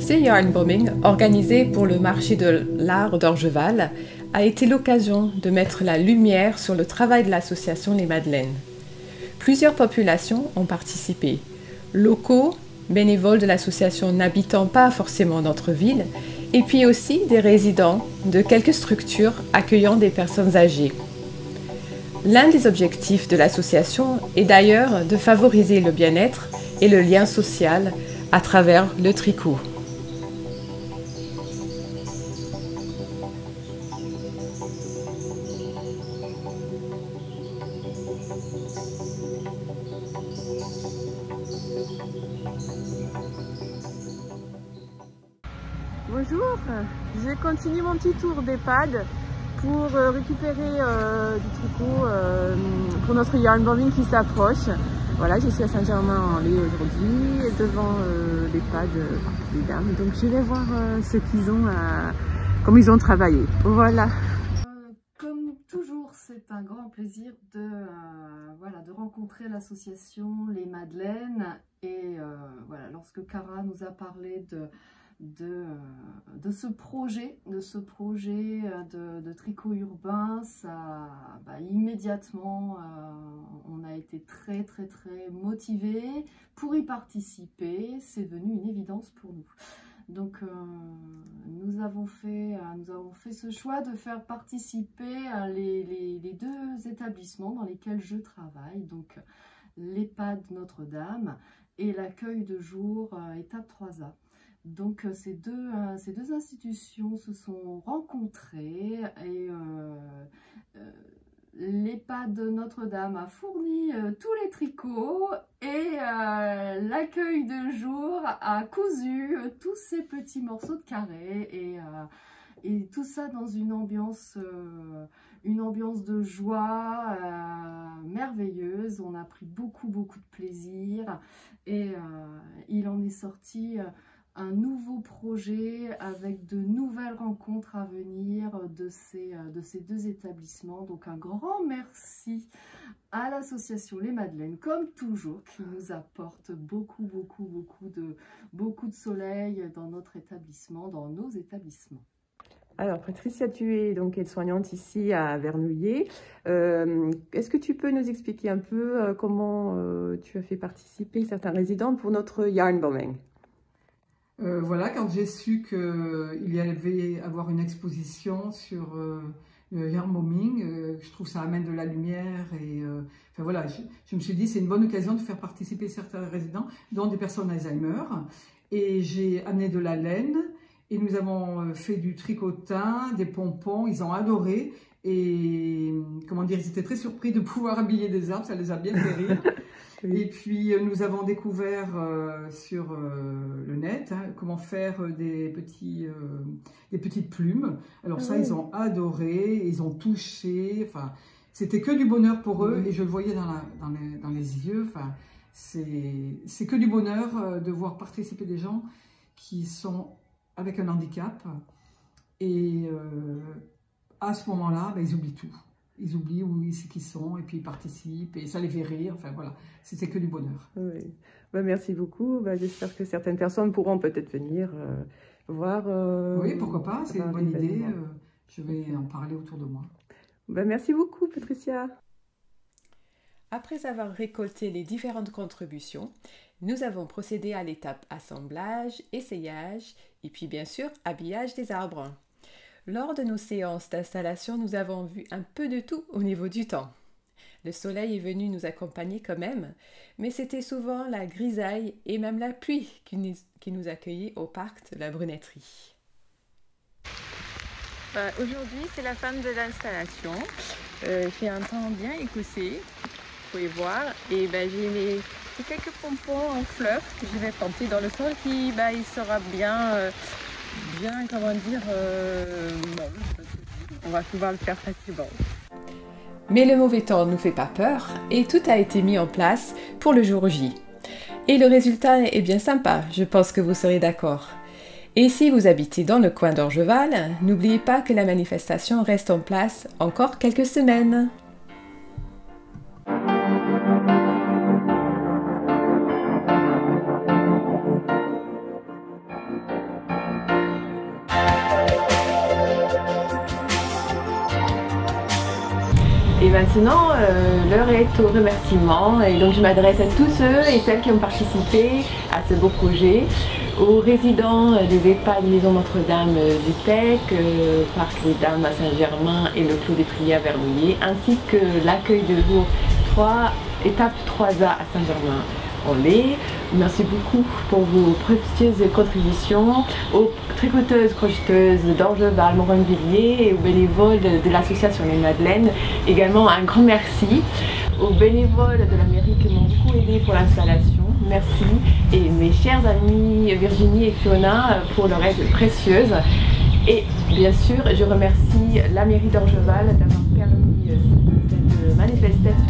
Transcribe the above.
Ce yarn bombing, organisé pour le marché de l'art d'Orgeval, a été l'occasion de mettre la lumière sur le travail de l'association Les Madeleines. Plusieurs populations ont participé, locaux, bénévoles de l'association n'habitant pas forcément notre ville, et puis aussi des résidents de quelques structures accueillant des personnes âgées. L'un des objectifs de l'association est d'ailleurs de favoriser le bien-être et le lien social à travers le tricot. Bonjour, je continue mon petit tour d'EHPAD pour récupérer du tricot pour notre yarn bombing qui s'approche. Voilà, je suis à Saint-Germain-en-Laye aujourd'hui, devant l'EHPAD Parc des Dames. Donc je vais voir ce qu'ils ont, comment ils ont travaillé. Voilà. Comme toujours, c'est un grand plaisir de rencontrer l'association Les Madeleines. Et voilà, lorsque Cara nous a parlé de ce projet de tricot urbain, ça, immédiatement on a été très motivés pour y participer. C'est devenu une évidence pour nous. Donc nous avons fait ce choix de faire participer les deux établissements dans lesquels je travaille, donc l'EHPAD Notre-Dame et l'accueil de jour étape 3A. Donc ces deux institutions se sont rencontrées et l'EHPAD Notre-Dame a fourni tous les tricots et l'accueil de jour a cousu tous ces petits morceaux de carré et tout ça dans une ambiance de joie merveilleuse. On a pris beaucoup de plaisir et il en est sorti un nouveau projet avec de nouvelles rencontres à venir de ces deux établissements. Donc un grand merci à l'association Les Madeleines, comme toujours, qui nous apporte beaucoup de soleil dans notre établissement, dans nos établissements. Alors Patricia, tu es donc aide-soignante ici à Vernouillet. Est-ce que tu peux nous expliquer un peu comment tu as fait participer certains résidents pour notre yarn bombing? Voilà, quand j'ai su qu'il y avait avoir une exposition sur le yarn bombing, je trouve que ça amène de la lumière et enfin voilà, je me suis dit c'est une bonne occasion de faire participer certains résidents, dont des personnes Alzheimer, et j'ai amené de la laine et nous avons fait du tricotin, des pompons, ils ont adoré et comment dire, ils étaient très surpris de pouvoir habiller des arbres, ça les a bien fait rire. Oui. Et puis nous avons découvert sur le net comment faire des petites plumes. Alors ça, ils ont adoré, ils ont touché, enfin c'était que du bonheur pour eux et je le voyais dans les yeux. Enfin c'est que du bonheur de voir participer des gens qui sont avec un handicap et à ce moment-là, ils oublient tout. Ils oublient où c'est qu'ils sont et puis ils participent et ça les fait rire. Enfin voilà, c'était que du bonheur. Oui. Merci beaucoup. J'espère que certaines personnes pourront peut-être venir voir. Oui, pourquoi pas, c'est une bonne idée. Je vais en parler autour de moi. Merci beaucoup, Patricia. Après avoir récolté les différentes contributions, nous avons procédé à l'étape assemblage, essayage et puis bien sûr habillage des arbres. Lors de nos séances d'installation, nous avons vu un peu de tout au niveau du temps. Le soleil est venu nous accompagner quand même, mais c'était souvent la grisaille et même la pluie qui nous accueillait au parc de la Brunetterie. Aujourd'hui, c'est la fin de l'installation. J'ai un temps bien écossais, vous pouvez voir, et j'ai quelques pompons en fleurs que je vais planter dans le sol qui il sera bien, comment dire, on va pouvoir le faire facilement. Mais le mauvais temps ne nous fait pas peur et tout a été mis en place pour le jour J. Et le résultat est bien sympa, je pense que vous serez d'accord. Et si vous habitez dans le coin d'Orgeval, n'oubliez pas que la manifestation reste en place encore quelques semaines. maintenant, l'heure est au remerciement et donc je m'adresse à tous ceux et celles qui ont participé à ce beau projet, aux résidents des EHPAD Maison Notre-Dame du Pec, Parc des Dames à Saint-Germain et le Clos des Prières Vermouillé, ainsi que l'accueil de jour 3, étape 3A à Saint-Germain-en-Laye. Merci beaucoup pour vos précieuses contributions, aux tricoteuses, crocheteuses d'Orgeval, Moronvilliers et aux bénévoles de l'association Les Madeleines. Également un grand merci aux bénévoles de la mairie qui m'ont beaucoup aidé pour l'installation. Merci. Et mes chères amies Virginie et Fiona pour leur aide précieuse. Et bien sûr, je remercie la mairie d'Orgeval d'avoir permis cette manifestation